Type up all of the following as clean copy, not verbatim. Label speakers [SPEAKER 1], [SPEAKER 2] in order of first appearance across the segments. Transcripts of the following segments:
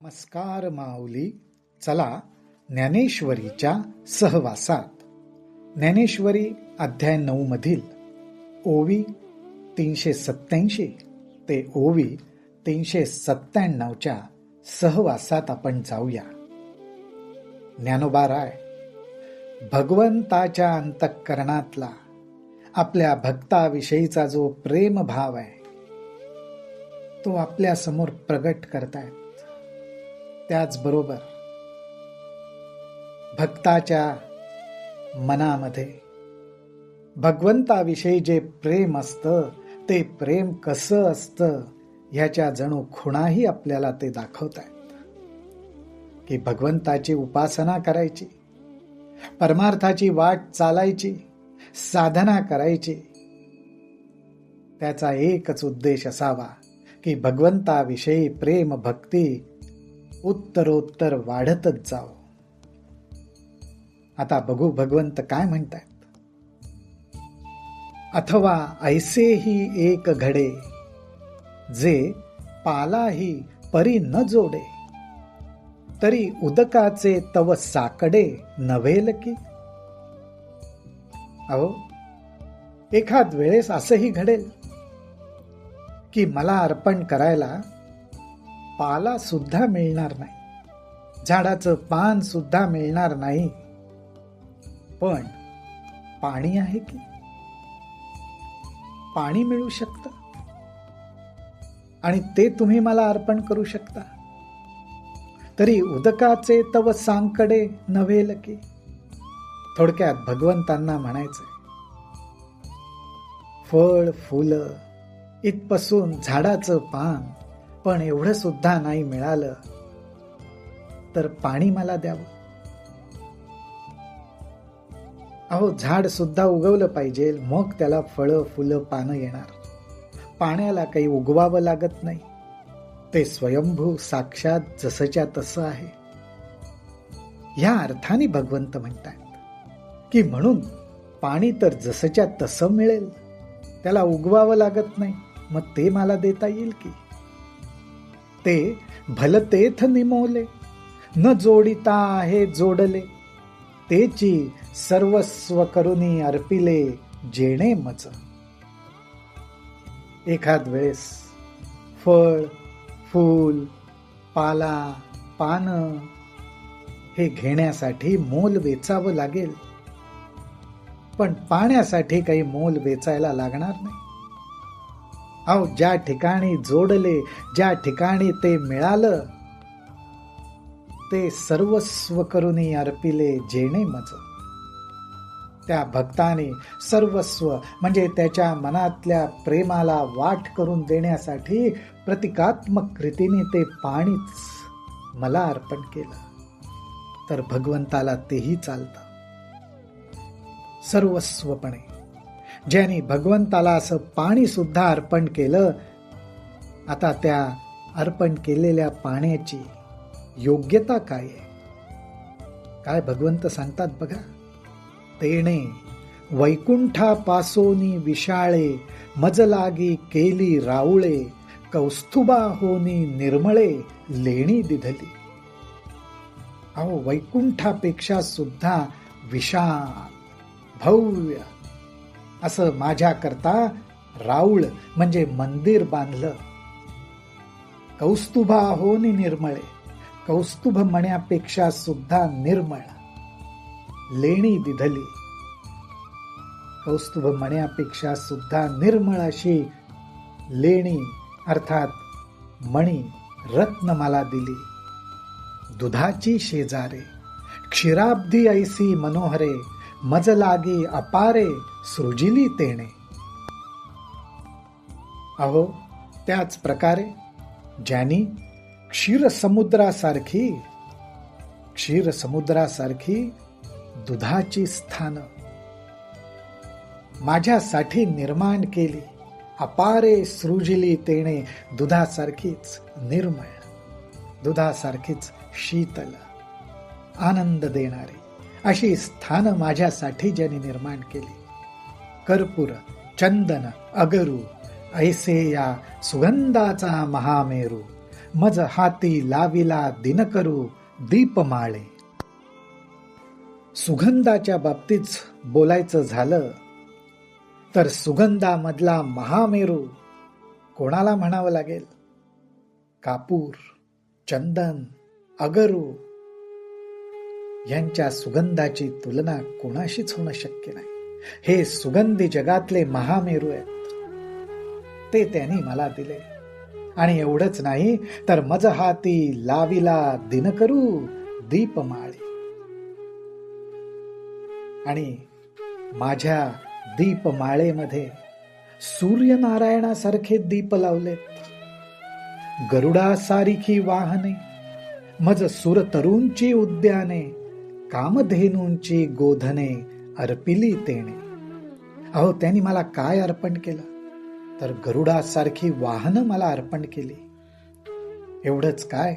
[SPEAKER 1] नमस्कार माऊली. चला ज्ञानेश्वरीच्या सहवासात. ज्ञानेश्वरी अध्याय 9 मधील ओवी 387 ते ओवी 397च्या सहवासात आपण जाऊया. ज्ञानोबा राय भगवंताच्या अंतःकरणातला आपल्या भक्ताविषयीचा जो प्रेम भाव आहे तो आपल्या समोर प्रगट करतायत. त्याचबरोबर भक्ताच्या मनामध्ये भगवंताविषयी जे प्रेम असतं ते प्रेम कसं असतं ह्याच्या जणू खुणाही आपल्याला ते दाखवतायत की भगवंताची उपासना करायची, परमार्थाची वाट चालायची, साधना करायची. त्याचा एकच उद्देश असावा की भगवंताविषयी प्रेम भक्ती उत्तरोत्तर वाढतच जावं. आता बघू भगवंत काय म्हणतायत. अथवा ऐसेही एक घडे जे पालाही परी न जोडे, तरी उदकाचे तव साकडे नव्हेल की. अहो, एखाद वेळेस असंही घडेल की मला अर्पण करायला पाला सुद्धा मिळणार नाही, झाडाचं पान सुद्धा मिळणार नाही, पण पाणी आहे की. पाणी मिळू शकतं आणि ते तुम्ही मला अर्पण करू शकता. तरी उदकाचे तव सांकडे नव्हेल की. थोडक्यात भगवंतांना म्हणायचंय फळ फुलं इथपासून झाडाचं पान पण एवढं सुद्धा नाही मिळालं तर पाणी मला द्यावं. अहो, झाड सुद्धा उगवलं पाहिजे, मग त्याला फळं फुलं पानं येणार. पाण्याला काही उगवावं लागत नाही, ते स्वयंभू साक्षात जसंच्या तसं आहे. या अर्थाने भगवंत म्हणतात की म्हणून पाणी तर जसंच्या तसं मिळेल, त्याला उगवावं लागत नाही, मग ते मला देता येईल की. ते भलतेथ निमोले न जोडिता आहे जोडले, तेची सर्वस्व करुनी अर्पिले जेणे मज. एखाद वेळेस फळ फूल पाला पान हे घेण्यासाठी मोल वेचावं लागेल, पण पाण्यासाठी काही मोल वेचायला लागणार नाही. अहो, ज्या ठिकाणी जोडले, ज्या ठिकाणी ते मिळालं, ते सर्वस्व करुनी अर्पिले जेणे मज. त्या भक्ताने सर्वस्व म्हणजे त्याच्या मनातल्या प्रेमाला वाट करून देण्यासाठी प्रतिकात्मक रीतीने ते पाणीच मला अर्पण केलं, तर भगवंताला तेही चालतं. सर्वस्वपणे ज्याने भगवंताला असं पाणी सुद्धा अर्पण केलं, आता त्या अर्पण केलेल्या पाण्याची योग्यता काय आहे, काय भगवंत सांगतात बघा. तेणे वैकुंठापासोनी विशाळे मज लागी केली राऊळे, कौस्तुभा होनी निर्मळे लेणी दिधली. अहो, वैकुंठापेक्षा सुद्धा विशाल भव्य असं माझ्याकरता राऊळ म्हणजे मंदिर बांधलं. कौस्तुभा होनी निर्मळे, कौस्तुभ मण्यापेक्षा सुद्धा निर्मळ लेणी दिधली. कौस्तुभ मण्यापेक्षा सुद्धा निर्मळ अशी लेणी अर्थात मणी रत्न मला दिली. दुधाची शेजारे क्षीराब्धी ऐसी मनोहरे, मज लागी अपारे सृजिली तेणे. अहो, त्याच प्रकारे ज्यांनी क्षीरसमुद्रासारखी दुधाची स्थानं माझ्यासाठी निर्माण केली, अपारे सृजिली तेणे, दुधासारखीच निर्मळ, दुधासारखीच शीतल, आनंद देणारी अशी स्थानं माझ्यासाठी ज्यांनी निर्माण केली. कर्पूर चंदन अगरू ऐसे या सुगंधाचा महामेरू, मज हाती लाविला दिनकरू दीपमाळे. सुगंधाच्या बाबतीत बोलायचं झालं तर सुगंधामधला महामेरू कोणाला म्हणावं लागेल? कापूर, चंदन, अगरू यांच्या सुगंधाची तुलना कोणाशीच होणं शक्य नाही. हे सुगंधी जगातले महामेरू आहेत. ते त्यांनी मला दिले. आणि एवढंच नाही तर मज हाती लाविला दिनकरू दीपमाळे. आणि माझ्या दीपमाळेमध्ये सूर्यनारायणासारखे दीप लावलेत. गरुडासारिखी वाहने, मज सुरतरूंची उद्याने, कामधेनूंची गोधने अर्पिली तेणे. अहो, त्यांनी मला काय अर्पण केलं? तर गरुडासारखी वाहनं मला अर्पण केली. एवढंच काय,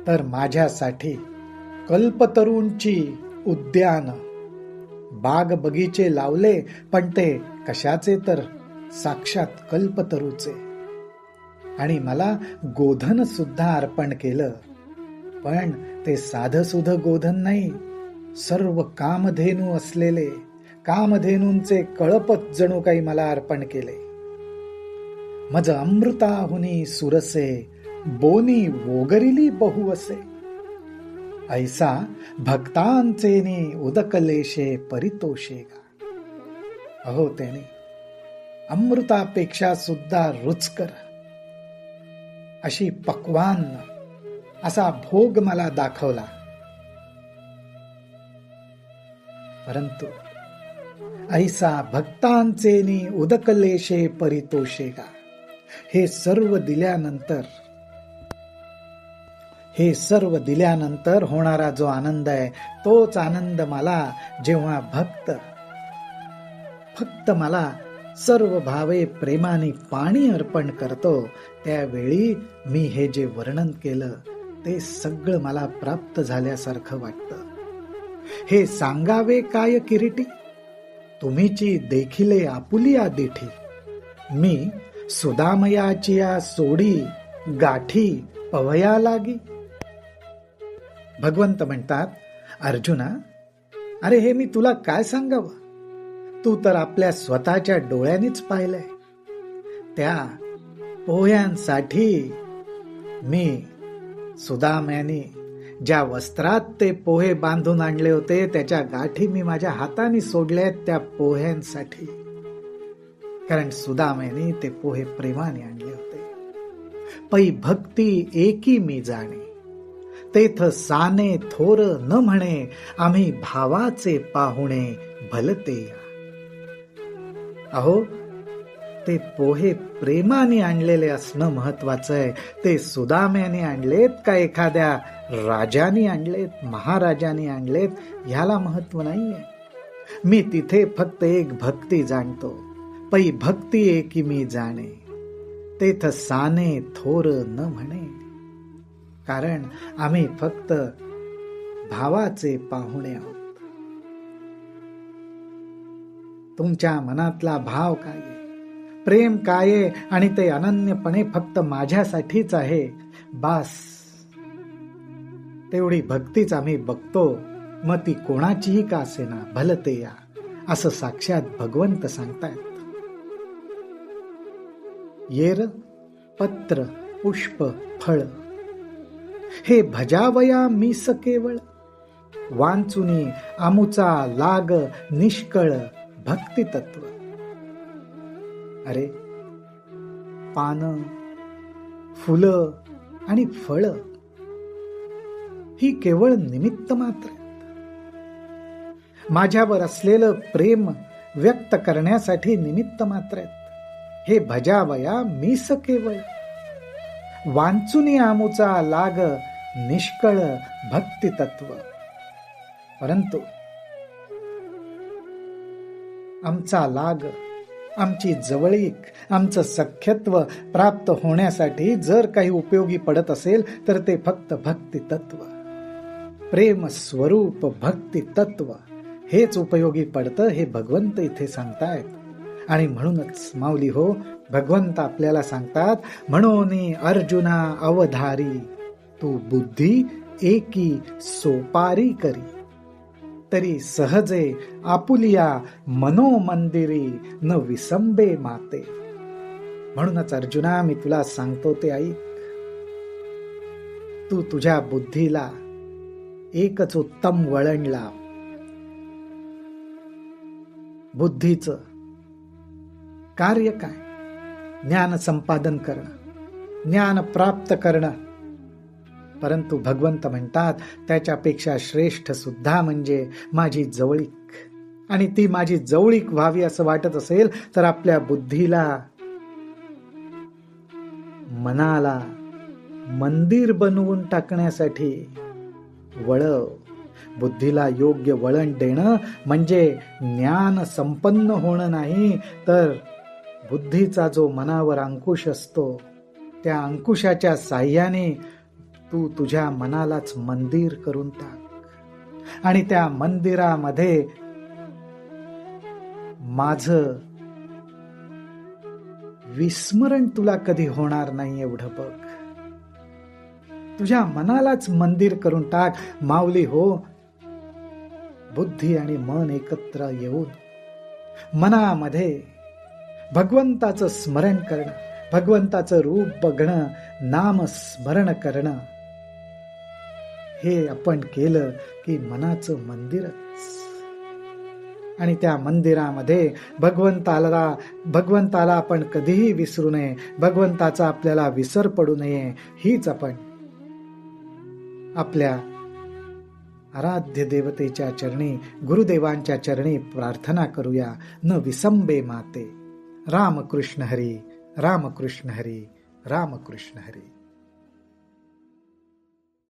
[SPEAKER 1] तर माझ्यासाठी कल्पतरूंची उद्यान, बाग बगीचे लावले, पण ते कशाचे? तर साक्षात कल्पतरूचे. आणि मला गोधन सुद्धा अर्पण केलं, पण ते साधंसुध गोधन नाही, सर्व कामधेनू असलेले कामधेनूंचे कळपच जणू काही मला अर्पण केले. मज अमृताहुनी सुरसे, बोनी वोगरिली बहुवसे, ऐसा भक्तांचेने उदकलेशे परितोषेगा. अहो, त्याने अमृतापेक्षा सुद्धा रुचकर अशी पक्वान असा भोग मला दाखवला. परंतु ऐसा भक्तांचेनी उदकलेशे परितोषेगा, हे सर्व दिल्यानंतर होणारा जो आनंद आहे, तोच आनंद मला जेव्हा फक्त मला सर्व भावे प्रेमाने पाणी अर्पण करतो, त्यावेळी मी हे जे वर्णन केलं ते सगळं मला प्राप्त झाल्यासारखं वाटतं. हे सांगावे काय किरीटी, तुम्हीची देखिले आपुलिया दिठी, मी सुदामयाचिया सोडी गाठी पवया लागी. भगवंत म्हणतात, अर्जुना, अरे हे मी तुला काय सांगावं? तू तर आपल्या स्वतःच्या डोळ्यांनीच पाहिलंय. त्या पोह्यांसाठी मी सुदाम्याने ज्या वस्त्रात ते पोहे बांधून आणले होते, त्याच्या गाठी मी माझ्या हाताने सोडल्यात त्या पोह्यांसाठी. कारण सुदाम्याने ते पोहे प्रेमाने आणले होते. पै भक्ती एकी मी जाणे, तेथ साने थोर न म्हणे, आम्ही भावाचे पाहुणे भलते या. अहो, ते पोहे प्रेमाने आणलेले असणं महत्वाचं आहे. ते सुदाम्याने आणलेत का एखाद्या राजाने आणलेत, महाराजाने आणलेत, ह्याला महत्व नाहीये. मी तिथे फक्त एक भक्ती जाणतो. पै भक्ती एकी मी जाणे, तेथ साने थोर न म्हणे. कारण आम्ही फक्त भावाचे पाहुणे आहोत. तुमच्या मनातला भाव काय आहे, प्रेम काय आहे, आणि ते अनन्यपणे फक्त माझ्यासाठीच आहे, बास तेवढी भक्तीच आम्ही बघतो. मग ती कोणाचीही का असेना, भलते या, असं साक्षात भगवंत सांगतायत. येर पत्र पुष्प फळ, हे भजावया मीस केवळ, वांचुनी आमुचा लाग निष्कळ भक्ती तत्व. अरे, पानं, फुलं आणि फळ ही केवळ निमित्त मात्र आहेत. माझ्यावर असलेलं प्रेम व्यक्त करण्यासाठी निमित्त मात्र आहेत. हे भजावया मीस केवळ, वांचुनी आमुचा लाग निष्कळ भक्ती तत्व. परंतु आमचा लाग, आमची जवळीक, आमचं सख्यत्व प्राप्त होण्यासाठी जर काही उपयोगी पडत असेल तर ते फक्त भक्ती तत्व, प्रेम स्वरूप भक्ती तत्व हेच उपयोगी पडतं, हे भगवंत इथे सांगतायत. आणि म्हणूनच माऊली हो, भगवंत आपल्याला सांगतात, म्हणून अर्जुना अवधारी, तू बुद्धी एकी सोपारी करी, तरी सहजे आपुलिया मनोमंदिरी न विसंबे माते. म्हणूनच अर्जुना मी तुला सांगतो ते ऐक. तू तुझ्या बुद्धीला एकच उत्तम वळण लाव. बुद्धीचं कार्य काय? ज्ञान संपादन करणं, ज्ञान प्राप्त करणं. परंतु भगवंत म्हणतात त्याच्यापेक्षा श्रेष्ठ सुद्धा म्हणजे माझी जवळीक. आणि ती माझी जवळीक व्हावी असं वाटत असेल तर आपल्या बुद्धीला, मनाला मंदिर बनवून टाकण्यासाठी वळव. बुद्धीला योग्य वळण देणं म्हणजे ज्ञान संपन्न होणं नाही, तर बुद्धीचा जो मनावर अंकुश असतो त्या अंकुशाच्या साह्याने तू तुझ्या मनालाच मंदिर करून टाक. आणि त्या मंदिरामध्ये माझं विस्मरण तुला कधी होणार नाही एवढं बघ. तुझ्या मनालाच मंदिर करून टाक. माऊली हो, बुद्धी आणि मन एकत्र येऊन मनामध्ये भगवंताचं स्मरण करणं, भगवंताचं रूप बघणं, नाम स्मरण करणं, हे आपण केलं की मनाचं मंदिरच. आणि त्या मंदिरामध्ये भगवंताला आपण कधीही विसरू नये, भगवंताचा आपल्याला विसर पडू नये, हीच आपण आपल्या आराध्य देवतेच्या चरणी, गुरुदेवांच्या चरणी प्रार्थना करूया. न विसंबे माते. रामकृष्ण हरी, रामकृष्ण हरी, रामकृष्ण हरी.